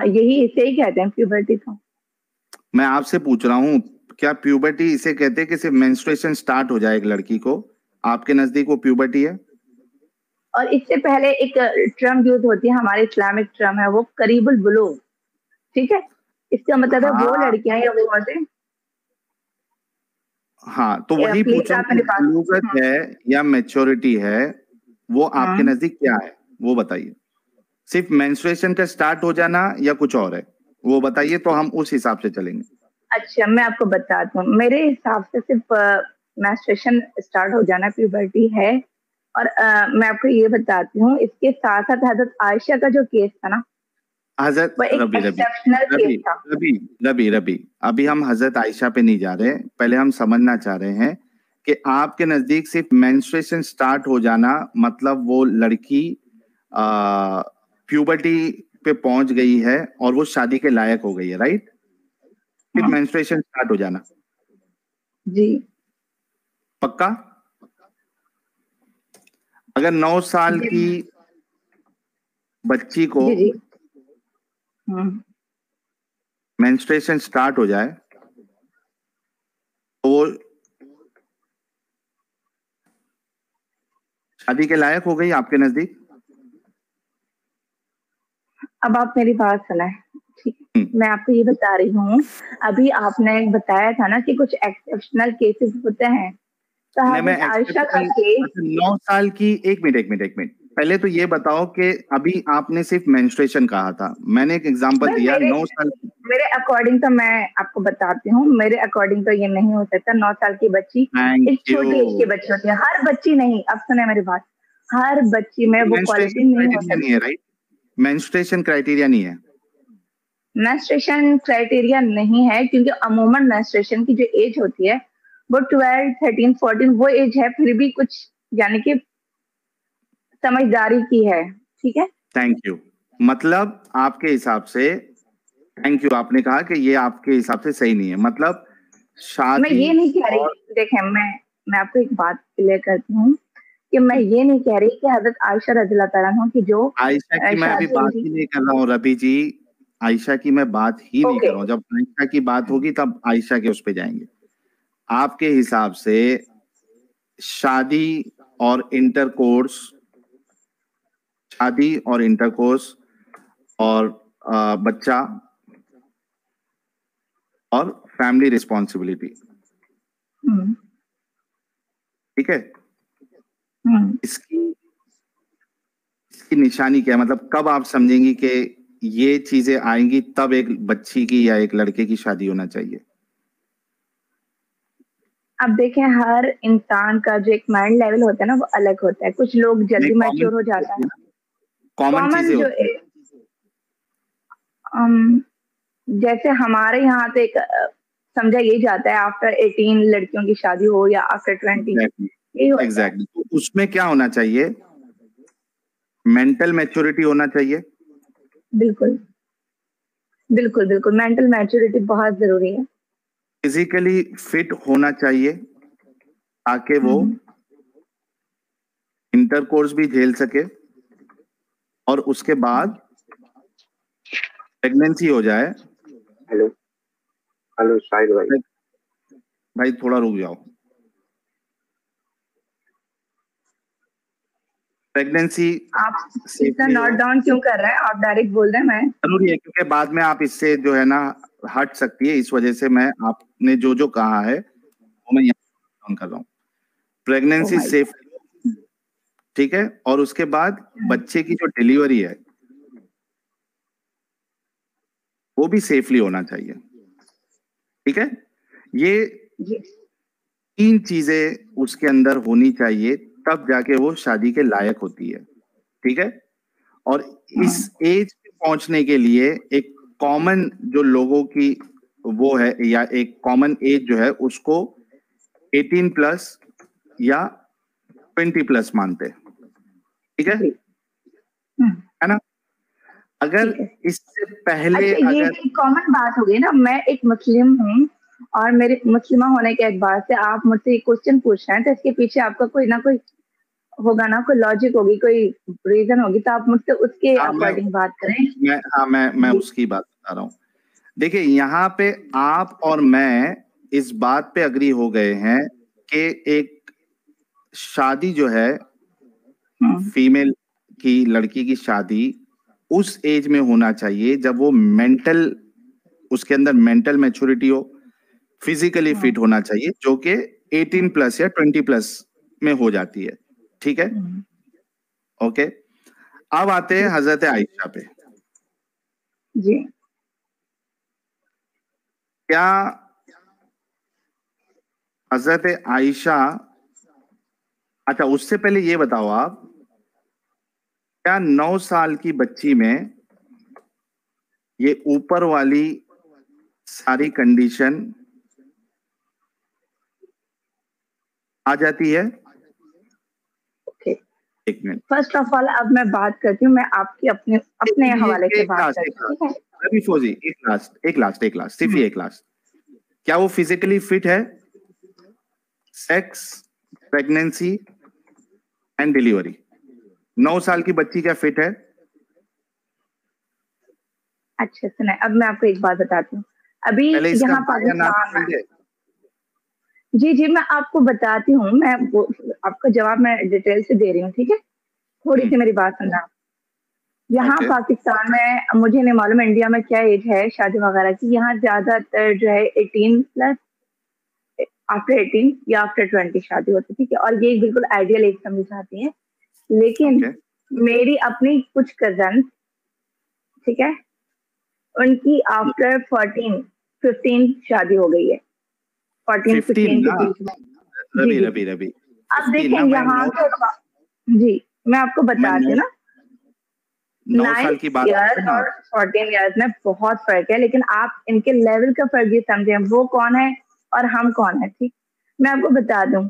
यही इसे ही कहते हैं प्यूबर्टी। तो मैं आपसे पूछ रहा हूँ, क्या प्यूबर्टी इसे कहते हैं कि सिर्फ मेंस्ट्रुएशन स्टार्ट हो जाए एक लड़की को? आपके नजदीक वो प्यूबर्टी है? और इससे पहले एक टर्म यूज होती है, हमारे इस्लामिक टर्म है वो करीबुल बुलूग, ठीक है? इसका मतलब है वो लड़कियां या वो औरतें। हाँ, तो वही पूछ रहा हूँ, बुलूगत है या मैच्योरिटी है, वो आपके नजदीक क्या है वो बताइए। सिर्फ मेंस्ट्रुएशन का स्टार्ट हो जाना या कुछ और है, वो बताइए तो हम उस हिसाब से चलेंगे। अच्छा, मैं आपको बताती हूँ, मेरे हिसाब से सिर्फ मेंस्ट्रुएशन स्टार्ट हो जाना प्यूबर्टी है। और मैं आपको ये बताती हूँ, इसके साथ साथ हजरत आयशा का जो केस था ना, हजरत रबी, अभी हम हजरत आयशा पे नहीं जा रहे, पहले हम समझना चाह रहे हैं कि आपके नजदीक सिर्फ मेंस्ट्रुएशन स्टार्ट हो जाना मतलब वो लड़की प्यूबर्टी पे पहुंच गई है और वो शादी के लायक हो गई है, राइट? सिर्फ मेंस्ट्रुएशन स्टार्ट हो जाना? जी। पक्का? अगर 9 साल की बच्ची को मेंस्ट्रुएशन स्टार्ट हो जाए तो वो शादी के लायक हो गई आपके नजदीक? अब आप मेरी बात सुनाए, ठीक? मैं आपको ये बता रही हूँ, अभी आपने बताया था ना कि कुछ एक्सेप्शनल केसेस होते हैं, तो आयशा का केस 9 साल की। एक मिनट, पहले तो ये बताओ कि अभी आपने सिर्फ मेंस्ट्रुएशन कहा था, मैंने एक एग्जांपल दिया 9 साल। मेरे अकॉर्डिंग तो मैं आपको बताती हूँ, मेरे अकॉर्डिंग तो ये नहीं हो सकता। 9 साल की बच्ची एक छोटी एज की बच्ची होती है, हर बच्ची नहीं। अब सुने मेरी बात, हर बच्ची में वो क्वालिटी नहीं हो सकती है, राइट? मेंस्ट्रुएशन क्राइटेरिया नहीं है, मेंस्ट्रुएशन क्राइटेरिया नहीं है, क्योंकि अमूमन मेंस्ट्रुएशन की जो एज होती है वो 12, 13, 14 वो एज है, फिर भी कुछ यानी कि समझदारी की है, ठीक है? Thank you. मतलब आपके हिसाब से, थैंक यू, आपने कहा कि ये आपके हिसाब से सही नहीं है, मतलब शादी। मैं ये नहीं कह रही, देखें मैं आपको एक बात क्लियर करती हूँ कि मैं ये नहीं कह रही कि हजरत आयशा रज़ियल्लाहु तआला अन्हा की जो आयशा की मैं अभी बात ही नहीं कर रहा हूँ रबी जी, आयशा की मैं बात ही नहीं कर रहा हूँ। जब आयशा की बात होगी तब आयशा के उस पे जाएंगे। आपके हिसाब से शादी और इंटरकोर्स और बच्चा और फैमिली रिस्पॉन्सिबिलिटी, ठीक है, इसकी निशानी क्या है? मतलब कब आप समझेंगी कि ये चीजें आएंगी तब एक बच्ची की या एक लड़के की शादी होना चाहिए? अब देखें, हर इंसान का जो एक माइंड लेवल होता है ना वो अलग होता है। कुछ लोग जल्दी मैच्योर हो जाता है। कॉमन चीजें जो जैसे हमारे यहाँ से एक समझा ये जाता है आफ्टर 18 लड़कियों की शादी हो या आफ्टर 20। एग्जैक्टली। तो उसमें क्या होना चाहिए? मेंटल मैच्योरिटी होना चाहिए। बिल्कुल बिल्कुल बिल्कुल, मेंटल मैच्योरिटी बहुत जरूरी है। फिजिकली फिट होना चाहिए ताकि वो इंटरकोर्स भी झेल सके और उसके बाद प्रेगनेंसी हो जाए। हेलो शाहिद भाई थोड़ा रुक जाओ। प्रेगनेंसी आप इतना नोट डाउन क्यों कर रहे हैं? आप डायरेक्ट बोल रहे हैं। मैं जरूरी है क्योंकि बाद में आप इससे जो है ना हट सकती है, इस वजह से मैं आपने जो जो कहा है वो मैं यहाँ कर रहा हूँ। प्रेगनेंसी सेफ, ठीक है, और उसके बाद बच्चे की जो डिलीवरी है वो भी सेफली होना चाहिए, ठीक है? ये 3 चीजें उसके अंदर होनी चाहिए तब जाके वो शादी के लायक होती है, ठीक है? और इस एज पे पहुंचने के लिए एक कॉमन जो लोगों की वो है या एक कॉमन एज जो है उसको 18 प्लस या 20 प्लस मानते हैं, ठीक है ना? अगर इससे पहले ये कॉमन बात हो गई ना, मैं एक मुस्लिम हूँ और मेरे मुस्लिमा होने के एतबार से आप मुझसे एक क्वेश्चन पूछ रहे हैं, तो इसके पीछे आपका कोई ना कोई होगा ना, कोई लॉजिक होगी, कोई रीजन होगी, तो आप मुझसे उसके अकॉर्डिंग बात करें। मैं उसकी बात बता रहा हूँ। देखिए, यहाँ पे आप और मैं इस बात पे अग्री हो गए हैं कि एक शादी जो है फीमेल की, लड़की की शादी उस एज में होना चाहिए जब वो मेंटल, उसके अंदर मेंटल मैच्योरिटी हो, फिजिकली फिट होना चाहिए, जो कि 18 प्लस या 20 प्लस में हो जाती है। ठीक है, ओके। अब आते हैं हजरत आयशा पे। जी। क्या हजरत आयशा, अच्छा उससे पहले ये बताओ आप, क्या 9 साल की बच्ची में ये ऊपर वाली सारी कंडीशन आ जाती है? ओके, एक मिनट, फर्स्ट ऑफ ऑल अब मैं बात करती हूँ, मैं आपकी अपने हवाले से बात करती हूँ, ठीक है? रवि फौजी, एक लास्ट, सिर्फ एक लास्ट। क्या वो फिजिकली फिट है? सेक्स, प्रेगनेंसी एंड डिलीवरी, 9 साल की बच्ची क्या फिट है? अच्छा सुना, अब मैं आपको एक बात बताती हूँ। अभी यहाँ पाकिस्तान, जी जी मैं आपको बताती हूँ, मैं आपका जवाब मैं डिटेल से दे रही हूँ, ठीक है? थोड़ी सी मेरी बात सुनना। यहाँ पाकिस्तान में मुझे नहीं मालूम इंडिया में क्या एज है शादी वगैरह की। यहाँ ज्यादातर जो है 18 प्लस, आफ्टर 18 या आफ्टर 20 शादी होती है, ठीक है? और ये बिल्कुल आइडियल एज समझी जाती है। लेकिन मेरी अपनी कुछ कजन, ठीक है, उनकी आफ्टर 14-15 शादी हो गई है, 14-15 के बीच में। रवि अब देखें यहाँ तो, जी मैं आपको बताती हूँ ना, 9 साल की बात और 14 ईयर्स में बहुत फर्क है, लेकिन आप इनके लेवल का फर्क भी समझे, वो कौन है और हम कौन है, ठीक? मैं आपको बता दूं,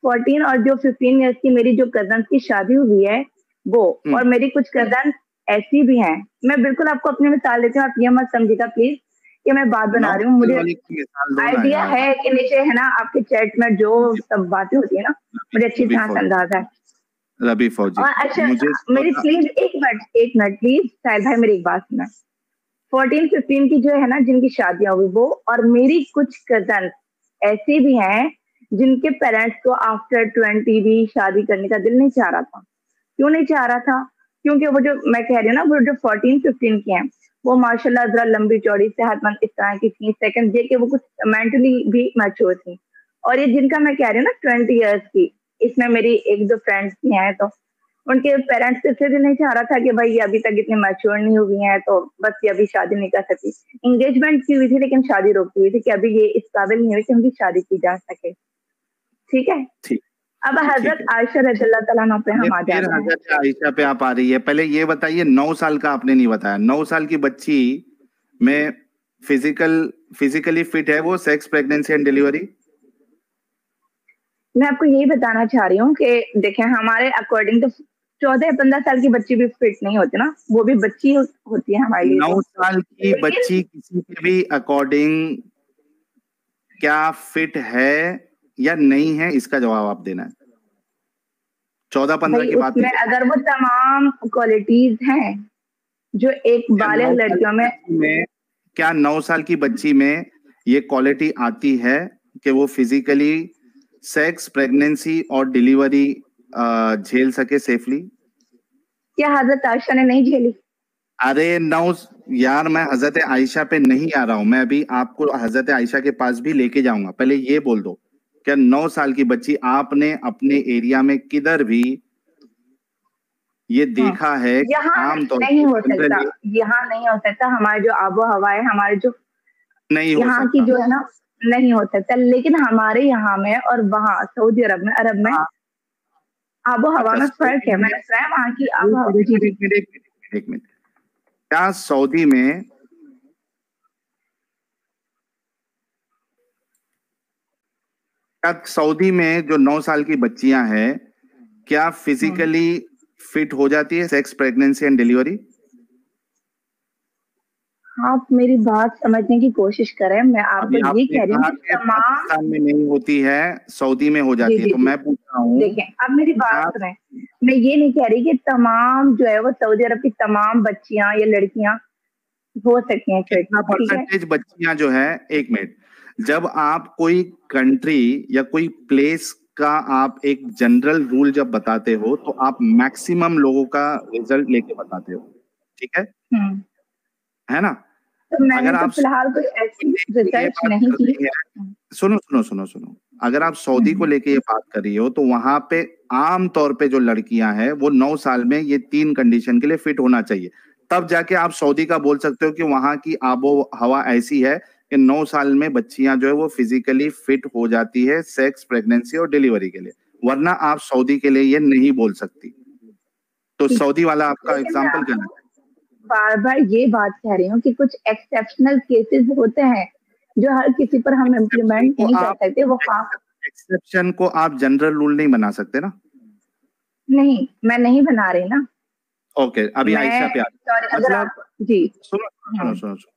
14 और जो 15 ईयर्स की मेरी जो कजन की शादी हुई है वो, और मेरी कुछ कजन ऐसी भी हैं। मैं बिल्कुल आपको अपनी मिसाल देती हूँ, आप ये मत समझिएगा प्लीज कि मैं बात बना रही हूँ। मुझे आइडिया है कि नीचे है ना आपके चैट में जो सब बातें होती है ना, मुझे अच्छी तरह से अंदाजा है। रवि फौजी, अच्छा मेरी प्लीज एक मिनट प्लीज साहिल भाई, मेरी एक बात सुना। 14-15 की जो है ना जिनकी शादियां हुई वो, और मेरी कुछ कजन ऐसी भी हैं जिनके पेरेंट्स को आफ्टर 20 भी शादी करने का दिल नहीं चाह रहा था। क्यों नहीं चाह रहा था? क्योंकि वो जो मैं कह रही हूँ ना, वो जो 14-15 की हैं वो माशाल्लाह जरा लंबी चौड़ी सेहतमंद इस तरह की थी, सेकंड ये कि वो कुछ मेंटली भी मैच्योर थी। और ये जिनका मैं कह रही हूँ ना 20 ईयर्स की, इसमें मेरी एक दो फ्रेंड्स भी हैं, तो उनके पेरेंट्स इससे भी नहीं चाह रहा था कि भाई ये अभी तक इतनी मैच्योर नहीं हुई हैं, तो बस ये अभी शादी नहीं कर सकती। एंगेजमेंट की हुई थी लेकिन शादी रोकी हुई थी कि अभी ये इस काबिल नहीं हुई कि उनकी शादी की जा सके, ठीक है? अब हजरत आयशा रज़ियल्लाहु तआला अन्हा पे हम आ जाते हैं। हजरत आयशा पे आप आ रही है, पहले ये बताइए 9 साल का आपने नहीं बताया, 9 साल की बच्ची में फिजिकली फिट है वो, सेक्स, प्रेगनेंसी एंड डिलीवरी? मैं आपको यही बताना चाह रही हूँ कि देखें हमारे अकॉर्डिंग तो 14-15 साल की बच्ची भी फिट नहीं होती ना, वो भी बच्ची होती है हमारे लिए। 9 साल की बच्ची किसी के भी अकॉर्डिंग क्या फिट है या नहीं है, इसका जवाब आप देना है। 14-15 की बात में अगर वो तमाम क्वालिटीज हैं जो एक बालिग लड़कियों में, क्या 9 साल की बच्ची में ये क्वालिटी आती है कि वो फिजिकली सेक्स, प्रेगनेंसी और डिलीवरी झेल सके सेफली? क्या हजरत आयशा ने नहीं झेली? अरे 9 यार, मैं हजरत आयशा पे नहीं आ रहा हूं, मैं अभी आपको हजरत आयशा के पास भी लेके जाऊंगा। पहले ये बोल दो, क्या 9 साल की बच्ची आपने अपने एरिया में किधर भी ये देखा है? यहाँ नहीं हो सकता, यहाँ नहीं हो सकता। हमारे जो आबो हवा है, हमारे जो नहीं यहाँ की जो है ना, नहीं हो सकता। लेकिन हमारे यहाँ में और वहाँ सऊदी अरब में आबो हवा में फर्क है। मैंने सुना है वहाँ की आबो हवा। एक मिनट, क्या सऊदी में जो 9 साल की बच्चियां हैं क्या फिजिकली फिट हो जाती है, सेक्स, प्रेगनेंसी एंड डिलीवरी? आप मेरी बात समझने की कोशिश करें। मैं अभी आपको ये आपने कह रही हूँ कहा कि कि तमाम पाकिस्तान में नहीं होती है, सऊदी में हो जी जाती है, जी तो जी मैं पूछ रहा हूँ देखें, अब मेरी बात आप सुनें। मैं ये नहीं कह रही कि तमाम जो है वो सऊदी अरब की तमाम बच्चियां या लड़कियां हो सकती हैं फिट, कितना ठीक है। परसेंटेज बच्चियां जो है, एक मिनट, जब आप कोई कंट्री या कोई प्लेस का आप एक जनरल रूल जब बताते हो तो आप मैक्सिमम लोगों का रिजल्ट लेके बताते हो, ठीक हम्म है ना? तो मैंने अगर तो आप फिलहाल कोई ऐसी ये रिसर्च बात नहीं कर की। रही है, सुनो सुनो सुनो सुनो, अगर आप सऊदी को हम्म, लेके ये बात कर रही हो तो वहां पे आम तौर पे जो लड़कियां हैं वो 9 साल में ये 3 कंडीशन के लिए फिट होना चाहिए, तब जाके आप सऊदी का बोल सकते हो कि वहां की आबो हवा ऐसी है कि 9 साल में बच्चियां जो है वो फिजिकली फिट हो जाती है सेक्स, प्रेगनेंसी और डिलीवरी के लिए, वरना आप सऊदी के लिए ये नहीं बोल सकती। तो ठीक सऊदी वाला है। आपका लेकिन मैं एग्जाम्पल आपको गलत है। बार बार ये बात कह रही हूँ कि कुछ एक्सेप्शनल केसेस होते हैं जो हर किसी पर हम एक्सेप्शन इम्प्लीमेंट को नहीं कर आप सकते। वो हाँ, एक्सेप्शन को आप जनरल रूल नहीं बना सकते ना। नहीं मैं नहीं बना रही ना। ओके, अभी मैं आयशा पे सॉरी अगर मतलब, आप जी सुनो सुनो हम्म सुनो सुनो,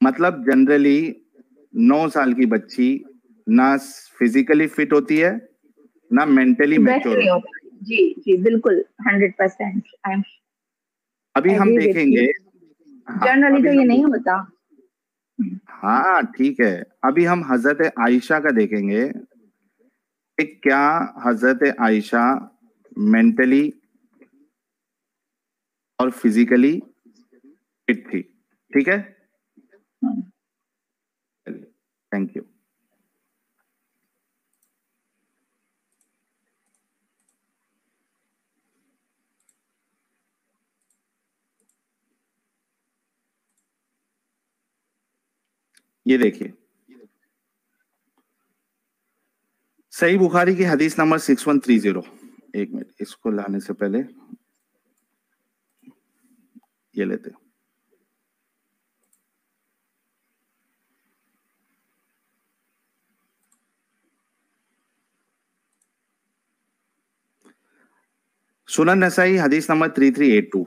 मतलब जनरली 9 साल की बच्ची ना फिजिकली फिट होती है ना मेंटली वैसे मैच्योर नहीं होती होता। जी जी बिल्कुल 100% आई एम है। अभी हम एग्री विथ देखेंगे, यू। हाँ जनरली अभी तो ये हम नहीं होता। हाँ ठीक है, अभी हम हजरत आयशा का देखेंगे कि क्या हजरत आयशा मेंटली और फिजिकली फिट थी, ठीक है। हम्म, थैंक यू। ये देखिए, सही बुखारी की हदीस नंबर 6130। एक मिनट, इसको लाने से पहले ये लेते हैं। सुनन नसाई हदीस नंबर 3382,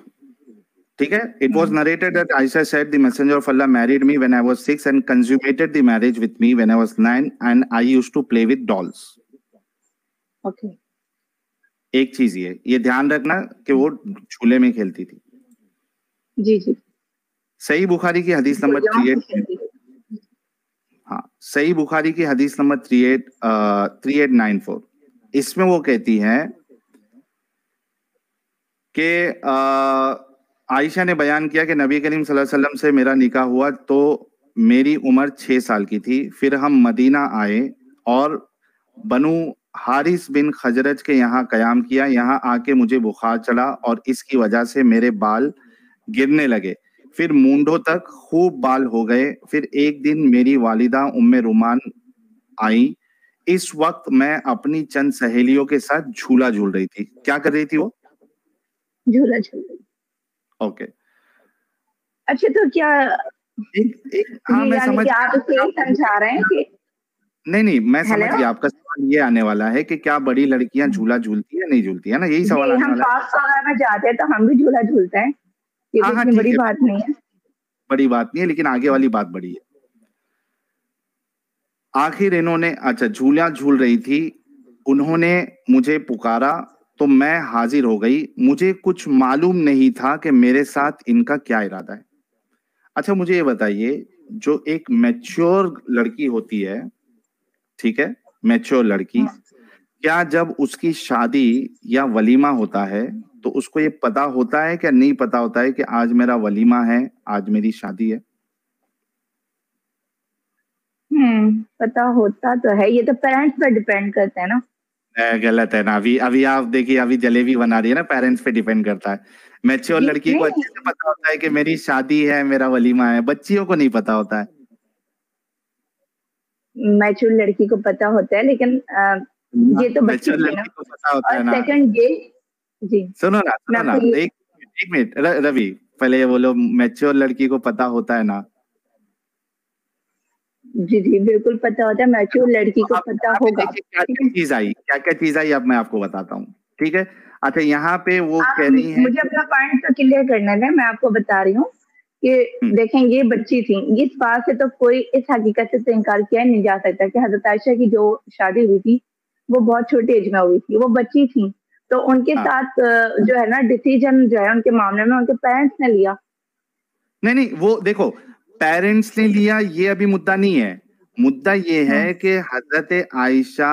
ठीक है। It was hmm, narrated that Aisha said the messenger of Allah married me when I was 6 and consummated the marriage with me when I was 9 and I used to play with dolls. Okay एक चीज ये ध्यान रखना कि वो झूले में खेलती थी। जी जी सही बुखारी की हदीस नंबर गुड़ियाओं थ्री से एट खेलती है। हाँ, सही बुखारी की हदीस नंबर 3894, इसमें वो कहती हैं कि आयशा ने बयान किया कि नबी करीम सल्लल्लाहु अलैहि वसल्लम से मेरा निकाह हुआ तो मेरी उम्र 6 साल की थी। फिर हम मदीना आए और बनु हारिस बिन खजरज के यहाँ कयाम किया। यहाँ आके मुझे बुखार चढ़ा और इसकी वजह से मेरे बाल गिरने लगे, फिर मूंढों तक खूब बाल हो गए। फिर एक दिन मेरी वालिदा उम्मे रुमान आई। इस वक्त मैं अपनी चंद सहेलियों के साथ झूला झूल रही थी। क्या कर रही थी वो? झूला झूल रही। ओके, अच्छा तो क्या एक एक हाँ, ये मैं यानी समझ कि आप इसे गया यही समझा रहे हैं कि नहीं नहीं, मैं समझ हेलो गया आपका सवाल। ये आने वाला है कि क्या बड़ी लड़कियां झूला झूलती है नहीं झूलती है ना, यही सवाल जी आने हम वाला है। पार्क वगैरह में जाते हैं तो हम भी झूला झूलते हैं। ये हाँ कोई हाँ इतनी ठीक बड़ी है, बात नहीं है। बड़ी बात नहीं है, लेकिन आगे वाली बात बड़ी है। आखिर इन्होंने, अच्छा, झूला झूल रही थी, उन्होंने मुझे पुकारा तो मैं हाजिर हो गई। मुझे कुछ मालूम नहीं था कि मेरे साथ इनका क्या इरादा है। अच्छा मुझे ये बताइए, जो एक मैच्योर लड़की होती है, ठीक है, मैच्योर लड़की, हाँ, क्या जब उसकी शादी या वलीमा होता है तो उसको ये पता होता है क्या नहीं पता होता है कि आज मेरा वलीमा है, आज मेरी शादी है? पता होता तो है। ये तो पेरेंट्स पर डिपेंड करता है ना। गलत है ना। अभी अभी आप देखिए, अभी जलेबी बना रही है ना, पेरेंट्स पे डिपेंड करता है। मैच्योर जी लड़की को नहीं, अच्छे से पता होता है कि मेरी शादी है, मेरा वलीमा है, बच्चियों को नहीं पता होता है। मैच्योर लड़की को पता होता है लेकिन ये तो बच्ची मैच्योर थी ना। लड़की को पता होता और है ना। सेकंड ये जी मैं सुनो ना, आपको ये एक मिनट, रवि, पहले ये बोलो, मैच्योर लड़की को पता होता है ना। जी जी बिल्कुल पता होता है। तो मैच्योर लड़की को अब पता यहाँ पे होगा। देखिए क्या ठीक क्या है चीज आई, क्या क्या चीज आई, अब मैं आपको बताता हूँ, ठीक है। अच्छा, यहाँ पे वो आप कह रही है मुझे अपना पॉइंट तो क्लियर करने दें। मैं आपको बता रही हूँ कि देखें ये बच्ची थी, इस बात से तो कोई इस हकीकत से तो इनकार किया नहीं जा सकता कि हजरत आयशा की जो शादी हुई थी वो बहुत छोटे एज में हुई थी, वो बच्ची थी। तो उनके साथ जो है ना डिसीजन जो है उनके मामले में उनके पेरेंट्स ने लिया। नहीं, वो देखो पेरेंट्स ने लिया ये अभी मुद्दा नहीं है। मुद्दा ये है कि हजरत आयशा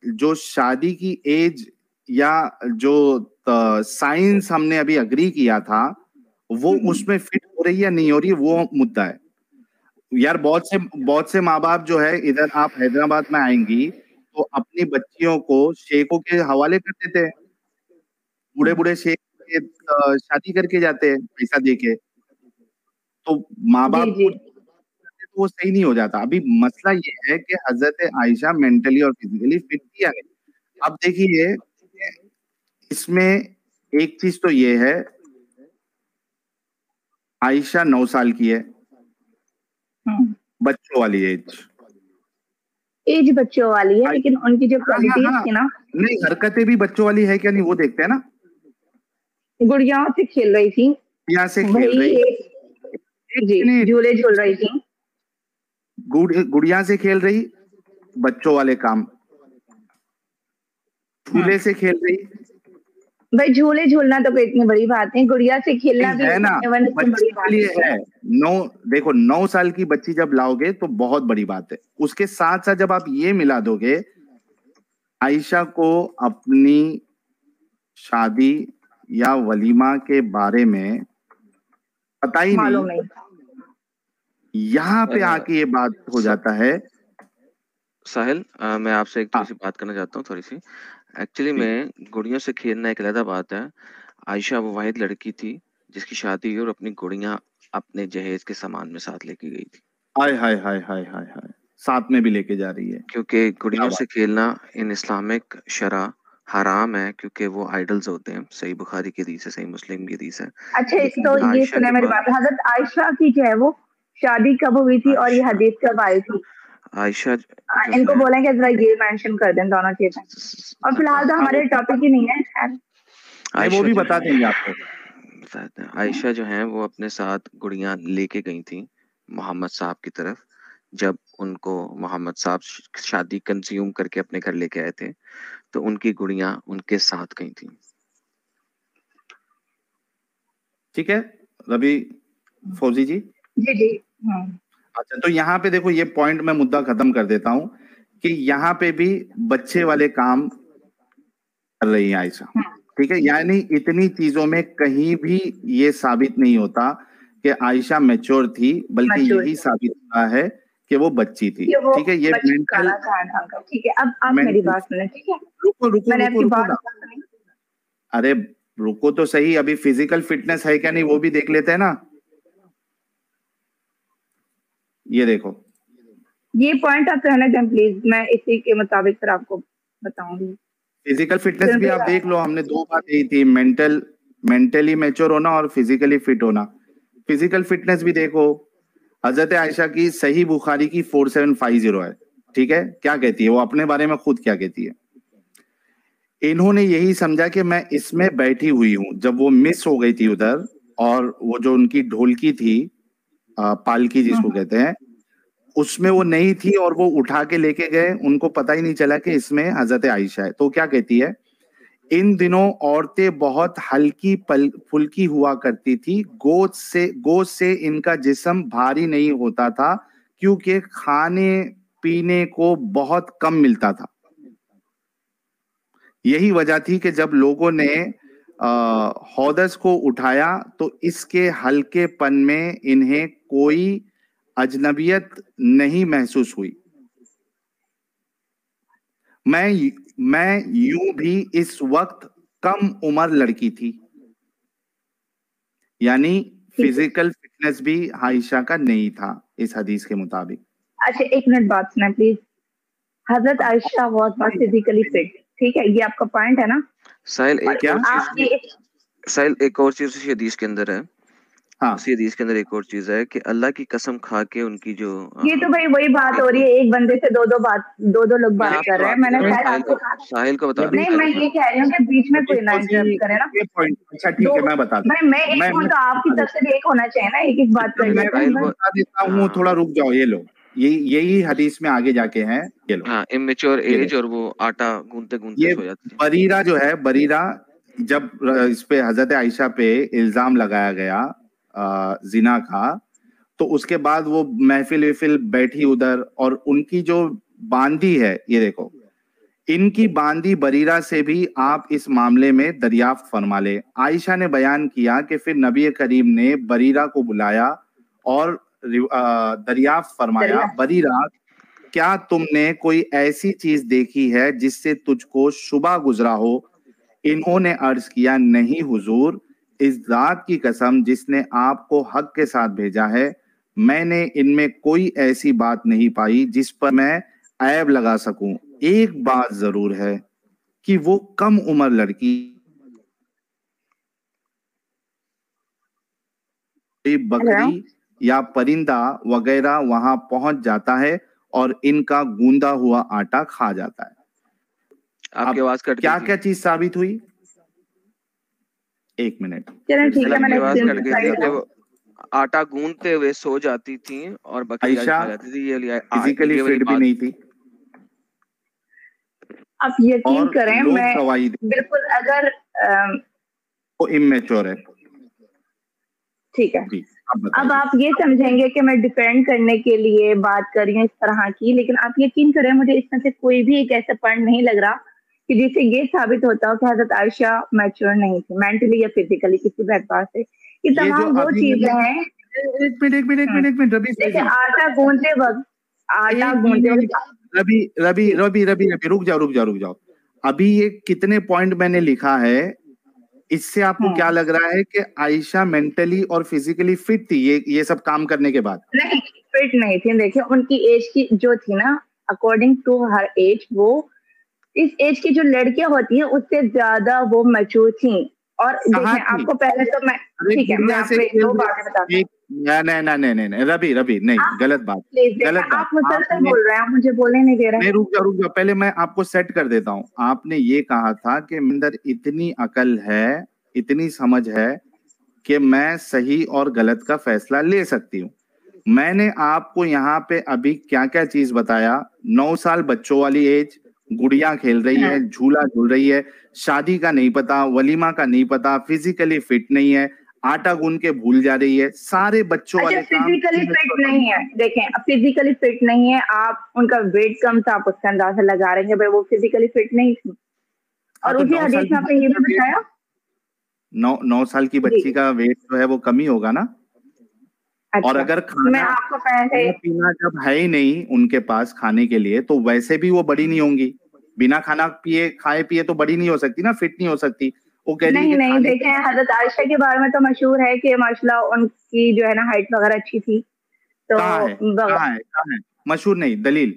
जो शादी की एज या जो साइंस हमने अभी अग्री किया था वो उसमें फिट हो रही है या नहीं हो रही है, वो मुद्दा है यार। बहुत से माँ बाप जो है, इधर आप हैदराबाद में आएंगी तो अपनी बच्चियों को शेखों के हवाले कर देते हैं, बूढ़े बूढ़े शेख के शादी करके जाते हैं पैसा देके। तो माँ बाप जी। तो वो सही नहीं हो जाता। अभी मसला ये है कि हजरत आयशा मेंटली और फिजिकली फिट थी या नहीं। अब देखिए इसमें एक चीज तो ये है, आयशा 9 साल की है, बच्चों वाली एज बच्चों वाली है, लेकिन उनकी जो क्वालिटीज थी ना, नहीं हरकतें भी बच्चों वाली है क्या नहीं वो देखते हैं ना। गुड़िया से खेल रही थी, गुड़िया से खेल रही जी, झूले झूल रही थी, गुड़िया से खेल रही, बच्चों वाले काम, झूले से खेल रही। भाई झूले झूलना तो कोई इतनी बड़ी बात नहीं, गुड़िया से खेलना भी है ना, बड़ी बात है। 9 साल की बच्ची जब लाओगे तो बहुत बड़ी बात है। उसके साथ साथ जब आप ये मिला दोगे आयशा को अपनी शादी या वलीमा के बारे में पता ही नहीं, यहाँ पे आके ये बात हो जाता है। साहिल मैं आपसे एक थोड़ी सी बात करना चाहता हूँ, थोड़ी सी। एक्चुअली में गुड़ियों से खेलना एक अलग बात है। आयशा वो वाहिद लड़की थी जिसकी शादी हुई और अपनी गुड़िया अपने जहेज के सामान में साथ लेके गई थी। हाय हाय हाय हाय हाय हाय, साथ में भी लेके जा रही है। क्योंकि गुड़ियों से खेलना इन इस्लामिक शरा हराम है, क्योंकि वो आइडल्स होते हैं। सही बुखारी की हदीस है, सही मुस्लिम की हदीस है। अच्छा, एक तो ये सुने मेरी बात, हजरत आयशा की जो है वो शादी कब हुई थी और ये हदीस कब आई थी? आयशा इनको बोलेंगे जरा ये मेंशन कर दें दोनों चीजें। और फिलहाल तो हमारे टॉपिक ही नहीं है, खैर वो भी बता देंगे आपको। बताते हैं। आयशा जो है वो अपने साथ गुड़िया लेके गई थी मोहम्मद साहब की तरफ। जब उनको मोहम्मद साहब शादी कंज्यूम करके अपने घर लेके आए थे तो उनकी गुड़िया उनके साथ गई थी। ठीक है रवि फौजी जी। जी। अच्छा, तो यहाँ पे देखो ये पॉइंट मैं मुद्दा खत्म कर देता हूँ कि यहाँ पे भी बच्चे वाले काम कर रही है आयशा। ठीक है, यानी इतनी चीजों में कहीं भी ये साबित नहीं होता कि आयशा मैच्योर थी, बल्कि यही साबित होता है कि वो बच्ची थी। ठीक है, ये मेंटल। ठीक है, अब आप मेरी बात सुने। ठीक है, रुको। अरे रुको तो सही, अभी फिजिकल फिटनेस है क्या नहीं वो भी देख लेते हैं ना। ये देखो, ये पॉइंट आप रहने दें प्लीज, मैं इसी के मुताबिक फिर आपको बताऊंगी। फिजिकल फिटनेस भी आप देख लो, हमने 2 बात यही थी, मेंटली मैच्योर होना और फिजिकली फिट होना। फिजिकल फिटनेस भी देखो, हजरत आयशा की सही बुखारी की 4750 है। ठीक है, क्या कहती है वो अपने बारे में, खुद क्या कहती है? इन्होंने यही समझा कि मैं इसमें बैठी हुई हूं। जब वो मिस हो गई थी उधर, और वो जो उनकी ढोलकी थी, पालकी जिसको कहते हैं, उसमें वो नहीं थी और वो उठा के लेके गए, उनको पता ही नहीं चला कि इसमें हजरत आयशा है। तो क्या कहती है, इन दिनों औरतें बहुत हल्की फुल्की हुआ करती थी, गोद से इनका जिस्म भारी नहीं होता था, क्योंकि खाने पीने को बहुत कम मिलता था। यही वजह थी कि जब लोगों ने हौदस को उठाया तो इसके हल्केपन में इन्हें कोई अजनबियत नहीं महसूस हुई। मैं यूं भी इस वक्त कम उम्र लड़की थी। यानी फिजिकल फिटनेस भी आयशा का नहीं था इस हदीस के मुताबिक। अच्छा, एक मिनट बात सुना please. Hazrat Ayesha was not physically fit, ठीक है, ये आपका पॉइंट है ना? साहिल एक और चीज इस हदीस के अंदर है हाँ उसी हदीस के अंदर एक और चीज है कि अल्लाह की कसम खा के उनकी जो ये तो भाई वही बात हो रही है, एक बंदे से दो दो लोग मैं बात आपसे कर रहे हैं। बात मैंने कर रहा हूँ, शायद साहिल आपको को कहा साहिल को बता रहा हूँ, नहीं, मैं ये कह रही हूँ कि बीच में कोई ना इंटरप्ट करे ना। ये पॉइंट, अच्छा ठीक है, मैं बता दूं। भाई मैं एक हूँ तो आपकी तरफ से भी एक होना चाहिए ना, एक एक बात कर मैं लेते हैं। बता देता हूँ, थोड़ा रुक जाओ। ये लो, यही हदीस में आगे जाके है। ये लो, हाँ, इमेच्योर ये एज देखो, और वो आटा गूंथते गूंथते ये सो जाती थी। बरीरा जो है, बरीरा जब इस पे हजरत आयशा पे इल्जाम लगाया गया जिना का, तो उसके बाद वो महफिल वहफिल बैठी उधर, और उनकी जो बांदी है, ये देखो, इनकी बांदी बरीरा से भी आप इस मामले में दरियाफ्त फरमा ले। आयशा ने बयान किया कि फिर नबी करीम ने बरीरा को बुलाया और दरियाफ्त फरमाया, बरीरा क्या तुमने कोई ऐसी चीज देखी है जिससे तुझको शुबा गुजरा हो? इन्होंने अर्ज किया, नहीं हुजूर, इस जात की कसम जिसने आपको हक के साथ भेजा है, मैंने इनमें कोई ऐसी बात नहीं पाई जिस पर मैं ऐब लगा सकूं। एक बात जरूर है कि वो कम उम्र लड़की बकरी या परिंदा वगैरह वहां पहुंच जाता है और इनका गूंदा हुआ आटा खा जाता है। आपकी अब आवाज कट क्या गई क्या थी। चीज साबित हुई? एक मिनट, चलो ठीक है, आपकी मैंने आवाज कट गई थी स्क्रीन कि वो आटा गूंथते हुए सो जाती थी और बकरी आके आयशा खा जाती थी। फिजिकली ये वाली फिट भी बात। नहीं थी आप यकीन और करें, लोग मैं गवाही बिल्कुल अगर वो इमेच्योर है। ठीक है, जी, आप अब बताइए। आप ये समझेंगे कि मैं डिफेंड करने के लिए बात कर रही हूँ इस तरह की, लेकिन आप यकीन करें मुझे इसमें से कोई भी एक ऐसा पॉइंट नहीं लग रहा कि जिससे ये साबित होता हो कि हजरत आयशा मैच्योर नहीं थी मेंटली या फिजिकली किसी भी एतबार से। ये ये जो तमाम वो अभी चीजें हैं। एक मिनट रवि देखिए, आटा एक गूंथते मिनट वक्त रवि रवि जी रवि रवि रवि रुक जाओ। अभी ये कितने पॉइंट मैंने लिखा है, इससे आपको क्या लग रहा है कि आयशा मेंटली और फिजिकली फिट थी ये सब काम करने के बाद? नहीं, फिट नहीं थी। देखिए, उनकी एज की जो थी ना, अकॉर्डिंग टू हर एज, वो इस एज की जो लड़कियां होती हैं उससे ज्यादा वो मैच्योर थी। और कहाँ देखें, थी? आपको पहले तो मैं अरे ठीक है, मैं गुड़िया से आपको एक खेल दो रही, बातें बताती हूँ। एक नहीं रवि रवि नहीं, आप गलत बात, प्लीज देखें, गलत बात। आप मुसलसल आपने बोल रहे हैं, आप मुझे बोलने नहीं दे रहे नहीं, हैं। रुक जाओ, पहले मैं आपको सेट कर देता हूँ। आपने ये कहा था कि मेरे अंदर इतनी अकल है, इतनी समझ है कि मैं सही और गलत का फैसला ले सकती हूँ। मैंने आपको यहाँ पे अभी क्या क्या चीज बताया। 9 साल बच्चों वाली एज, गुड़िया खेल रही है, झूला झूल रही है, शादी का नहीं पता, वलीमा का नहीं पता, फिजिकली फिट नहीं है, आटा गूंद के भूल जा रही है, सारे बच्चों अच्छा, वाले काम। फिजिकली फिट नहीं है, देखें, अब फिजिकली फिट नहीं है, आप उनका वेट कम था, आप उसका अंदाजा लगा रहे हैं भाई वो फिजिकली फिट नहीं थी। हाँ, और तो उसी 9 साल हदीस की में आपने ये भी बताया। 9 साल की जी, बच्ची का वेट जो है वो कम ही होगा ना। और अच्छा, अगर मैं खाना आपको पहले खाना पीना जब है ही नहीं उनके पास खाने के लिए, तो वैसे भी वो बड़ी नहीं होंगी। बिना खाना पिए खाए पिए तो बड़ी नहीं हो सकती ना, फिट नहीं हो सकती। वो कह रही है नहीं कि नहीं, खाने देखें, हजरत आयशा के बारे में तो मशहूर है कि माशाल्लाह उनकी जो है ना हाइट वगैरह अच्छी थी। तो कहाँ है? मशहूर नहीं, दलील।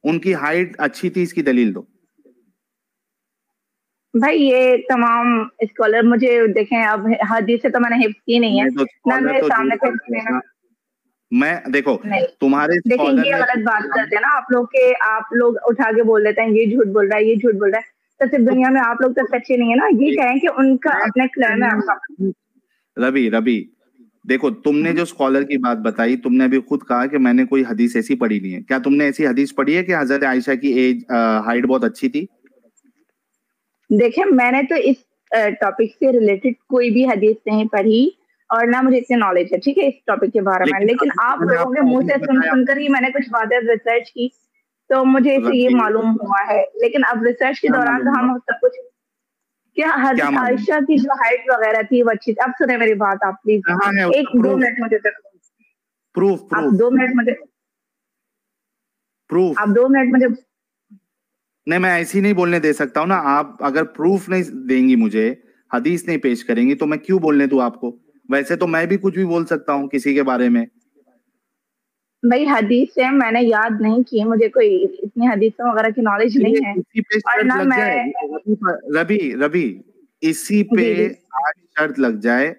उनकी हाइट अच्छी थी, इसकी दलील दो। भाई ये तमाम स्कॉलर मुझे देखें, अब हदीस से तो मैंने हिफ्ज की नहीं है मैं तो ना, स्कॉलर मेरे तो झूठ सामने कोई बोलते हैं ना। ना। मैं देखो, नहीं, तुम्हारे देखिए, स्कॉलर ये ने गलत बात तो करते हैं ना आप लोग के, आप लोग उठा के बोल देते हैं ये झूठ बोल रहा है, ये झूठ बोल रहा है। तो सिर्फ दुनिया में आप लोग तो सच्चे नहीं है ना, ये कहें कि उनका अपने क्लैन में आपका। रवि रवि देखो, तुमने जो स्कॉलर की बात बताई, तुमने अभी खुद कहा कि मैंने कोई हदीस ऐसी पढ़ी नहीं है। क्या तुमने ऐसी हदीस पढ़ी है कि हजरत आयशा की एज हाइट बहुत अच्छी थी? देखिए, मैंने तो इस टॉपिक से रिलेटेड कोई भी हदीस नहीं पढ़ी और ना मुझे इतनी नॉलेज है, ठीक है, इस टॉपिक के बारे में। लेकिन लेकिन अभी तो आप मैंने लोगों के आपको मुंह हदीस से सुन बताया। सुनकर ही मैंने कुछ बातें रिसर्च की, तो मुझे इसे ये रवि, मालूम हुआ है। लेकिन अब रिसर्च के क्या दौरान मालूम तो हुआ? हम सब कुछ, क्या क्या हजरत मालूम? आयशा की जो हाइट वगैरह थी वो अच्छी थी। अब सुने मेरी बात, आप प्लीज कहाँ है एक उसका दो प्रूफ? मिनट मुझे प्रूफ आप प्रूफ 2 मिनट मुझे प्रूफ आप 2 मिनट मुझे नहीं, मैं ऐसी नहीं बोलने दे सकता हूँ ना। आप अगर प्रूफ नहीं देंगी मुझे, हदीस नहीं पेश करेंगी, तो मैं क्यों बोलने दूं आपको? वैसे तो मैं भी कुछ भी बोल सकता हूँ किसी के बारे में। भाई हदीस से मैंने याद नहीं की, मुझे कोई इतनी हदीसों वगैरह की नॉलेज नहीं है। इसी पे और शर्त ना लग जाए मैं रवि रवि, इसी पे जी जी आज शर्त लग जाए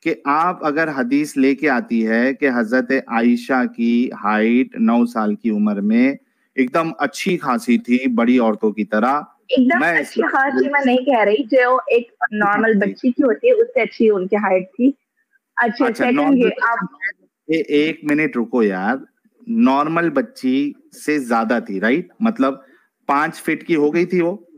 कि आप अगर हदीस लेके आती है कि हजरत आयशा की हाइट 9 साल की उम्र में एकदम अच्छी खासी थी, बड़ी औरतों की तरह, एकदम मैं अच्छी खासी मैं नहीं कह रही, जो एक नॉर्मल बच्ची की होती है उससे अच्छी उनकी हाइट थी। अच्छा, सेकंड ये आप 1 मिनट रुको यार, नॉर्मल बच्ची से ज्यादा थी, राइट? मतलब 5 फीट की हो गई थी वो।